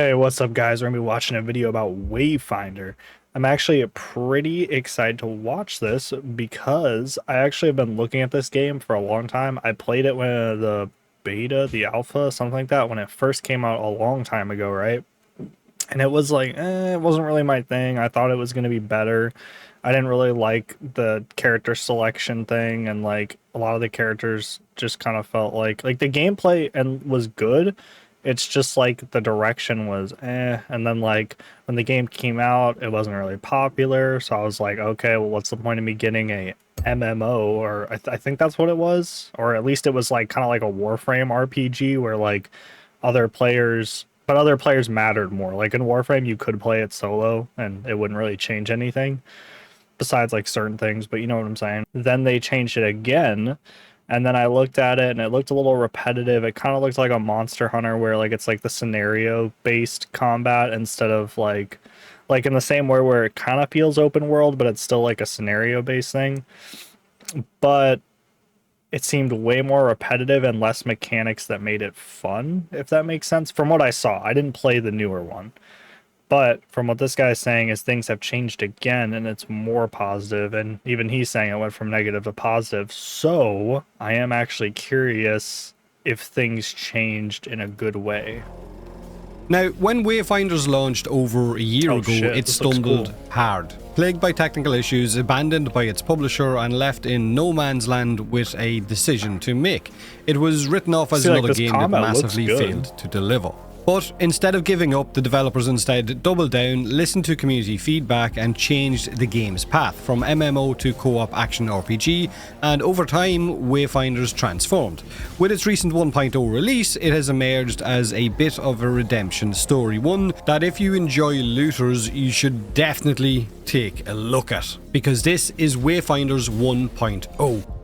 Hey, what's up, guys? We're gonna be watching a video about Wayfinder. I'm actually pretty excited to watch this because I actually have been looking at this game for a long time. I played it when the beta, the alpha, something like that, when it first came out a long time ago, right? And it was like, it wasn't really my thing. I thought it was gonna be better. I didn't really like the character selection thing, and like a lot of the characters just kind of felt like the gameplay and was good. It's just like the direction was and then like when the game came out, it wasn't really popular, so I was like, okay, well, what's the point of me getting a MMO? Or I think that's what it was, or at least it was like kind of like a Warframe RPG where like other players, but other players mattered more. Like in Warframe, you could play it solo and it wouldn't really change anything besides like certain things, but you know what I'm saying. Then they changed it again, and then I looked at it and it looked a little repetitive. It kind of looked like a Monster Hunter where like it's like the scenario based combat instead of like in the same way where it kind of feels open world, but it's still like a scenario based thing. But it seemed way more repetitive and less mechanics that made it fun, if that makes sense. From what I saw, I didn't play the newer one. But from what this guy is saying is things have changed again and it's more positive, and even he's saying it went from negative to positive. So I am actually curious if things changed in a good way. Now, when Wayfinders launched over a year ago, shit, it this looks stumbled cool. hard. Plagued by technical issues, abandoned by its publisher, and left in no man's land with a decision to make. It was written off as See, like, another this game that combat looks massively good. failed to deliver. But instead of giving up, the developers instead doubled down, listened to community feedback, and changed the game's path from MMO to co-op action RPG, and over time, Wayfinders transformed. With its recent 1.0 release, it has emerged as a bit of a redemption story, one that if you enjoy looters, you should definitely take a look at, because this is Wayfinders 1.0.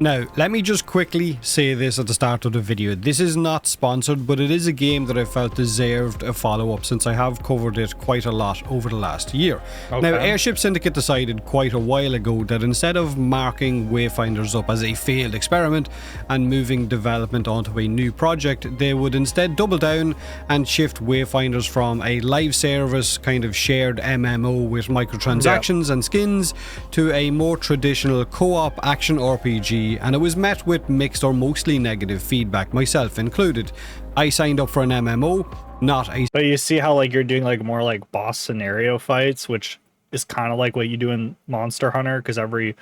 Now, let me just quickly say this at the start of the video. This is not sponsored, but it is a game that I felt deserved a follow-up since I have covered it quite a lot over the last year. Okay. Now, Airship Syndicate decided quite a while ago that instead of marking Wayfinders up as a failed experiment and moving development onto a new project, they would instead double down and shift Wayfinders from a live service kind of shared MMO with microtransactions and skins to a more traditional co-op action RPG, and it was met with mixed or mostly negative feedback, myself included. I signed up for an MMO, not a... But you see how like you're doing like more like boss scenario fights, which is kind of like what you do in Monster Hunter, because every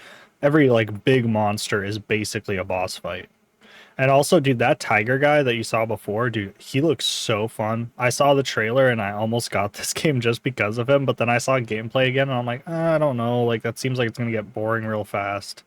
like big monster is basically a boss fight. And also, dude, that tiger guy that you saw before, dude, he looks so fun. I saw the trailer and I almost got this game just because of him, but then I saw gameplay again and I'm like, I don't know, like that seems like it's gonna get boring real fast.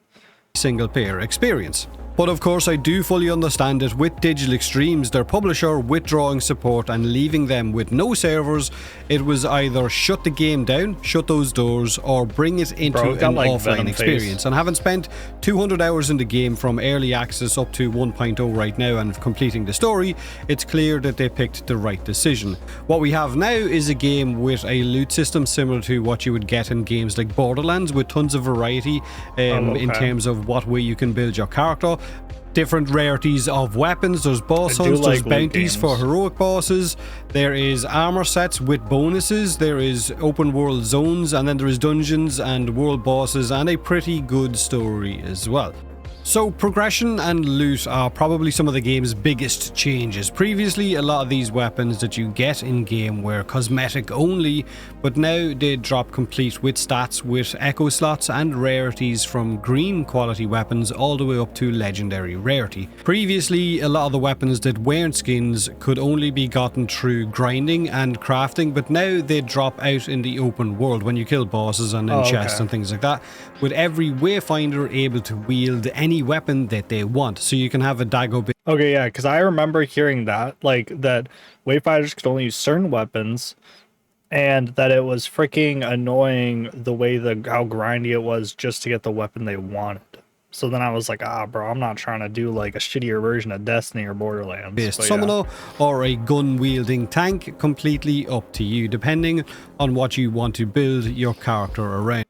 Single player experience. But of course I do fully understand it with Digital Extremes, their publisher, withdrawing support and leaving them with no servers. It was either shut the game down, shut those doors, or bring it into an like offline experience. And having spent 200 hours in the game from early access up to 1.0 right now and completing the story, it's clear that they picked the right decision. What we have now is a game with a loot system similar to what you would get in games like Borderlands, with tons of variety in terms of what way you can build your character. Different rarities of weapons, there's boss hunts, there's bounties for heroic bosses, there is armor sets with bonuses, there is open world zones, and then there is dungeons and world bosses, and a pretty good story as well. So progression and loot are probably some of the game's biggest changes. Previously, a lot of these weapons that you get in game were cosmetic only, but now they drop complete with stats with echo slots and rarities from green quality weapons all the way up to legendary rarity. Previously, a lot of the weapons that weren't skins could only be gotten through grinding and crafting, but now they drop out in the open world when you kill bosses and in chests and things like that, with every Wayfinder able to wield any weapon that they want, so you can have a dagger. Okay, yeah, because I remember hearing that, like, that Wayfinders could only use certain weapons, and that it was freaking annoying the way how grindy it was just to get the weapon they wanted. So then I was like, bro, I'm not trying to do like a shittier version of Destiny or Borderlands. Based summoner or a gun-wielding tank, completely up to you, depending on what you want to build your character around.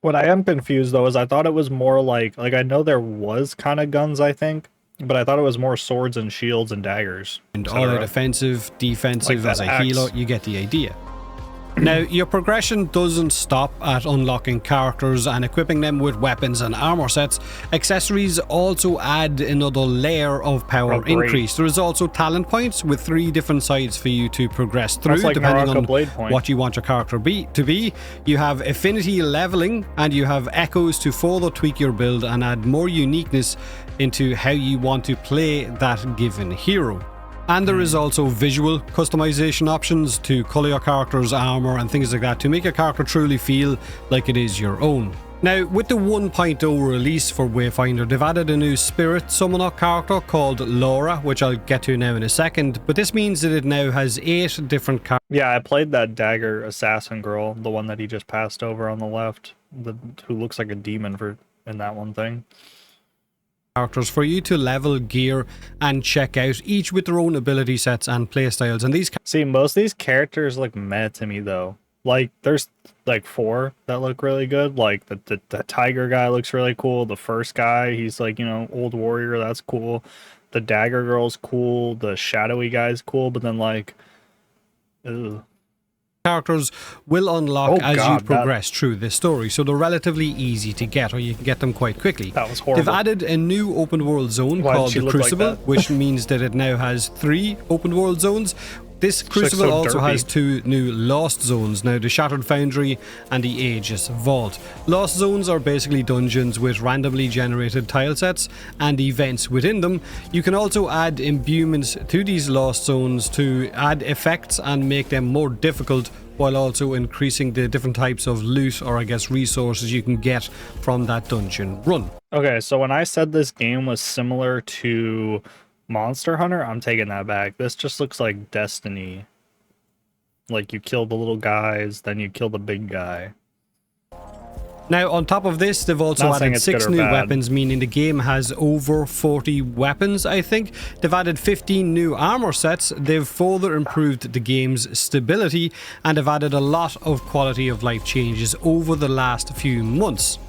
What I am confused though is I thought it was more like I know there was kind of guns, I think, But I thought it was more swords and shields and daggers. And all out offensive, defensive, Like as that a axe. healer, you get the idea. Now, your progression doesn't stop at unlocking characters and equipping them with weapons and armor sets. Accessories also add another layer of power increase. There is also talent points with 3 different sides for you to progress through, Like depending Naraka on Blade Point. what you want your character to be. You have affinity leveling, and you have echoes to further tweak your build and add more uniqueness into how you want to play that given hero. And there is also visual customization options to colour your character's armour and things like that to make your character truly feel like it is your own. Now, with the 1.0 release for Wayfinder, they've added a new spirit summoner character called Laura, which I'll get to now in a second, but this means that it now has 8 different characters. Yeah, I played that dagger assassin girl, the one that he just passed over on the left, who looks like a demon in that one thing. For you to level, gear, and check out, each with their own ability sets and playstyles. And these See, most of these characters look meh to me though. Like, there's like 4 that look really good. Like the tiger guy looks really cool. The first guy, he's like, you know, old warrior, that's cool. The dagger girl's cool. The shadowy guy's cool. But then like, ugh. Characters will unlock as you progress through this story, so they're relatively easy to get, or you can get them quite quickly. That was horrible. They've added a new open world zone called the Crucible, which means that it now has 3 open world zones. This Crucible also has 2 new Lost Zones, now the Shattered Foundry and the Aegis Vault. Lost Zones are basically dungeons with randomly generated tile sets and events within them. You can also add imbuements to these Lost Zones to add effects and make them more difficult, while also increasing the different types of loot, or I guess resources, you can get from that dungeon run. Okay, so when I said this game was similar to Monster Hunter, I'm taking that back. This just looks like Destiny. Like, you kill the little guys, then you kill the big guy. Now, on top of this, they've also added 6 new weapons, meaning the game has over 40 weapons, I think. They've added 15 new armor sets, they've further improved the game's stability, and have added a lot of quality of life changes over the last few months.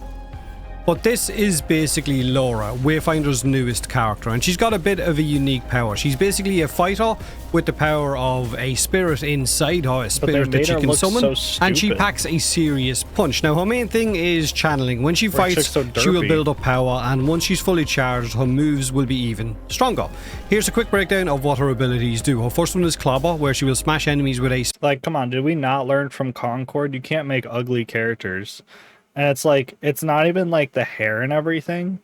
But this is basically Laura, Wayfinder's newest character, and she's got a bit of a unique power. She's basically a fighter with the power of a spirit inside her, a spirit that she can summon, and she packs a serious punch. Now, her main thing is channeling. When she fights, she will build up power, and once she's fully charged, her moves will be even stronger. Here's a quick breakdown of what her abilities do. Her first one is Clobber, where she will smash enemies with a... Like, come on, did we not learn from Concord? You can't make ugly characters. And it's like, it's not even like the hair and everything.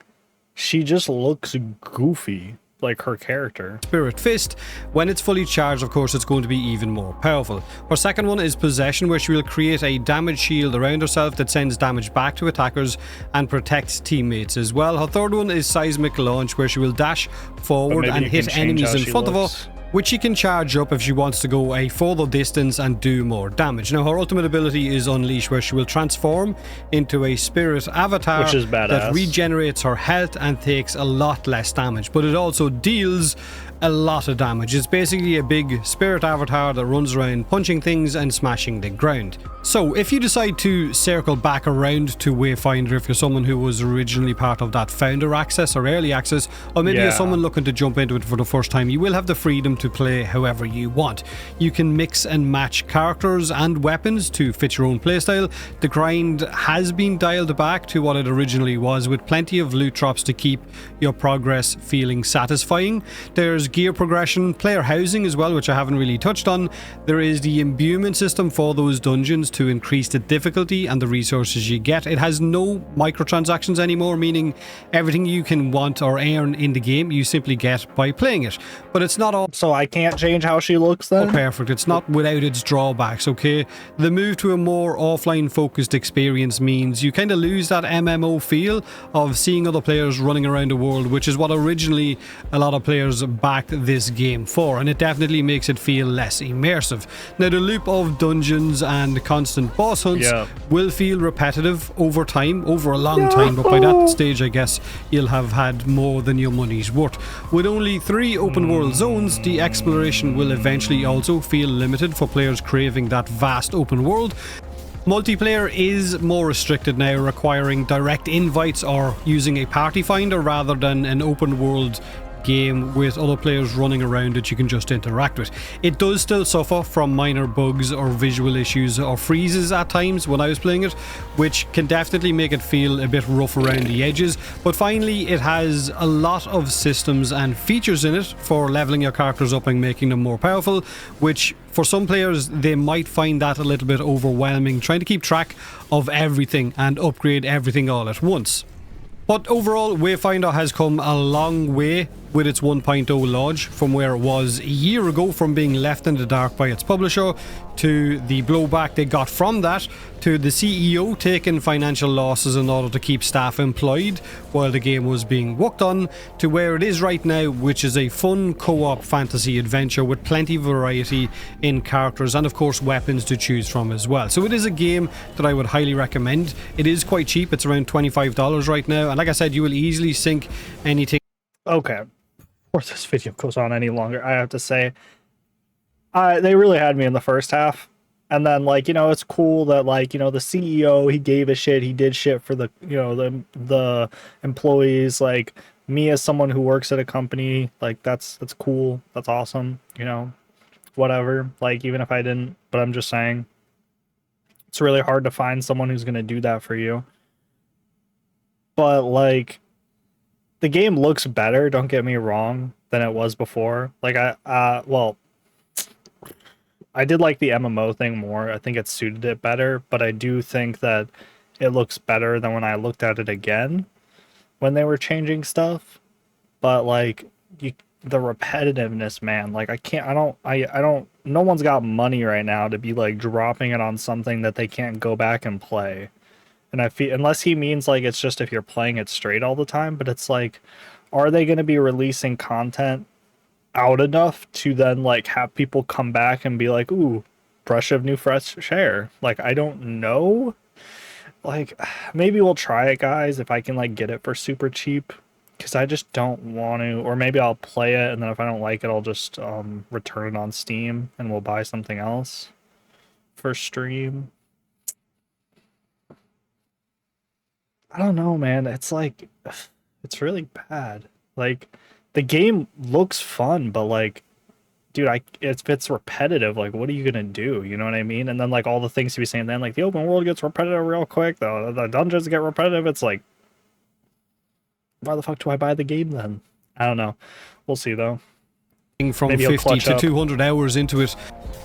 She just looks goofy, like her character. Spirit Fist. When it's fully charged, of course, it's going to be even more powerful. Her second one is Possession, where she will create a damage shield around herself that sends damage back to attackers and protects teammates as well. Her third one is Seismic Launch, where she will dash forward and hit enemies in front of her, which she can charge up if she wants to go a further distance and do more damage. Now, her ultimate ability is Unleash, where she will transform into a spirit avatar that regenerates her health and takes a lot less damage, but it also deals a lot of damage. It's basically a big spirit avatar that runs around punching things and smashing the ground. So if you decide to circle back around to Wayfinder, if you're someone who was originally part of that founder access or early access, or maybe you're someone looking to jump into it for the first time, you will have the freedom to play however you want. You can mix and match characters and weapons to fit your own playstyle. The grind has been dialed back to what it originally was, with plenty of loot drops to keep your progress feeling satisfying. There's gear progression, player housing as well, which I haven't really touched on. There is the imbuement system for those dungeons to increase the difficulty and the resources you get. It has no microtransactions anymore, meaning everything you can want or earn in the game you simply get by playing it. But it's not all... So I can't change how she looks then? Perfect. It's not without its drawbacks, okay? The move to a more offline focused experience means you kind of lose that MMO feel of seeing other players running around the world, which is what originally a lot of players backed this game for, and it definitely makes it feel less immersive. Now, the loop of dungeons and constant boss hunts will feel repetitive over time, over a long time, but by that stage I guess you'll have had more than your money's worth. With only 3 open world zones, the exploration will eventually also feel limited for players craving that vast open world. Multiplayer is more restricted now, requiring direct invites or using a party finder rather than an open world game with other players running around that you can just interact with. It does still suffer from minor bugs or visual issues or freezes at times when I was playing it, which can definitely make it feel a bit rough around the edges, but finally it has a lot of systems and features in it for leveling your characters up and making them more powerful, which for some players they might find that a little bit overwhelming, trying to keep track of everything and upgrade everything all at once. But overall, Wayfinder has come a long way with its 1.0 launch from where it was a year ago, from being left in the dark by its publisher, to the blowback they got from that, to the CEO taking financial losses in order to keep staff employed while the game was being worked on, to where it is right now, which is a fun co-op fantasy adventure with plenty of variety in characters and of course weapons to choose from as well. So it is a game that I would highly recommend. It is quite cheap, it's around $25 right now, and like I said, you will easily sink anything. Okay, before this video goes on any longer, I have to say, they really had me in the first half. And then, like, you know, it's cool that, like, you know, the CEO, he gave a shit, he did shit for the, you know, the employees. Like, me as someone who works at a company, like, that's cool, that's awesome, you know, whatever. Like, even if I didn't, but I'm just saying, it's really hard to find someone who's gonna do that for you. But, like, the game looks better, don't get me wrong, than it was before. Like, well, I did like the MMO thing more. I think it suited it better, but I do think that it looks better than when I looked at it again when they were changing stuff. But like, the repetitiveness, man, like I don't no one's got money right now to be like dropping it on something that they can't go back and play. And I feel, unless he means like it's just if you're playing it straight all the time, but it's like, are they going to be releasing content out enough to then like have people come back and be like, ooh, brush of new fresh air? Like, I don't know. Like, maybe we'll try it, guys, if I can like get it for super cheap, because I just don't want to. Or maybe I'll play it, and then if I don't like it, I'll just return it on Steam and we'll buy something else for stream. I don't know, man. It's like, it's really bad. Like, the game looks fun, but like, dude, if it's repetitive, like, what are you gonna do? You know what I mean? And then like all the things he was saying then, like the open world gets repetitive real quick, though. The dungeons get repetitive. It's like, why the fuck do I buy the game then? I don't know. We'll see though. From 50 to 200 hours into it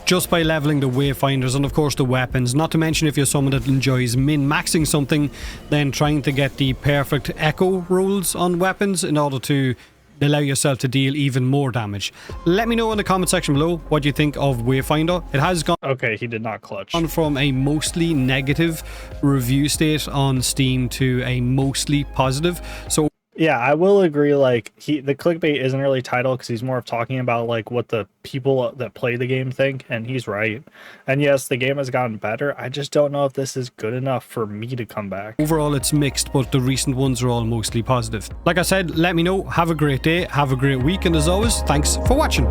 just by leveling the wayfinders and of course the weapons, not to mention if you're someone that enjoys min-maxing something, then trying to get the perfect echo rolls on weapons in order to allow yourself to deal even more damage. Let me know in the comment section below what you think of Wayfinder. It has gone... Okay, he did not clutch. ...from a mostly negative review state on Steam to a mostly positive. So yeah, I will agree, like, the clickbait isn't really title because he's more of talking about like what the people that play the game think, and he's right. And yes, the game has gotten better. I just don't know if this is good enough for me to come back. Overall, it's mixed, but the recent ones are all mostly positive. Like I said, let me know. Have a great day, have a great week, and as always, thanks for watching.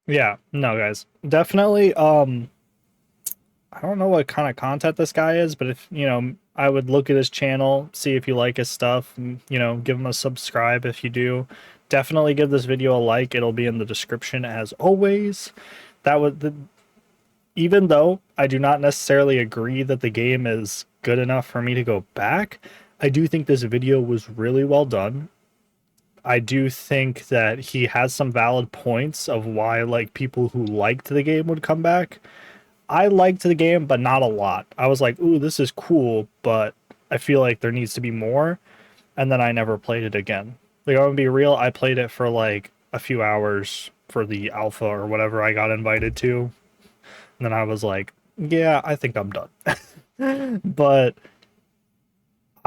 Yeah, no, guys, definitely. I don't know what kind of content this guy is, but if, you know, I would look at his channel, see if you like his stuff, and, you know, give him a subscribe if you do. Definitely give this video a like. It'll be in the description as always. Even though I do not necessarily agree that the game is good enough for me to go back, I do think this video was really well done. I do think that he has some valid points of why like people who liked the game would come back. I liked the game, but not a lot. I was like, ooh, this is cool, but I feel like there needs to be more. And then I never played it again. Like, I'm gonna be real, I played it for like a few hours for the alpha or whatever I got invited to. And then I was like, yeah, I think I'm done. But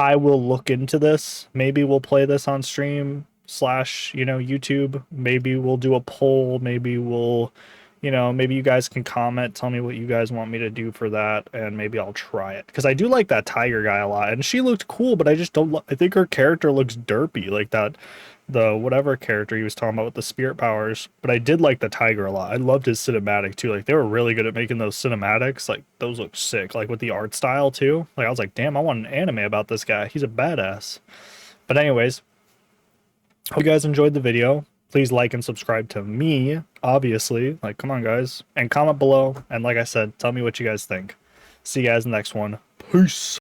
I will look into this. Maybe we'll play this on stream / you know, YouTube. Maybe we'll do a poll. Maybe we'll... You know, maybe you guys can comment, tell me what you guys want me to do for that, and maybe I'll try it. Because I do like that tiger guy a lot, and she looked cool, but I just don't... I think her character looks derpy, like that, the whatever character he was talking about with the spirit powers. But I did like the tiger a lot. I loved his cinematic, too. Like, they were really good at making those cinematics. Like, those look sick. Like, with the art style, too. Like, I was like, damn, I want an anime about this guy. He's a badass. But anyways... Hope you guys enjoyed the video. Please like and subscribe to me, obviously. Like, come on, guys. And comment below. And like I said, tell me what you guys think. See you guys in the next one. Peace.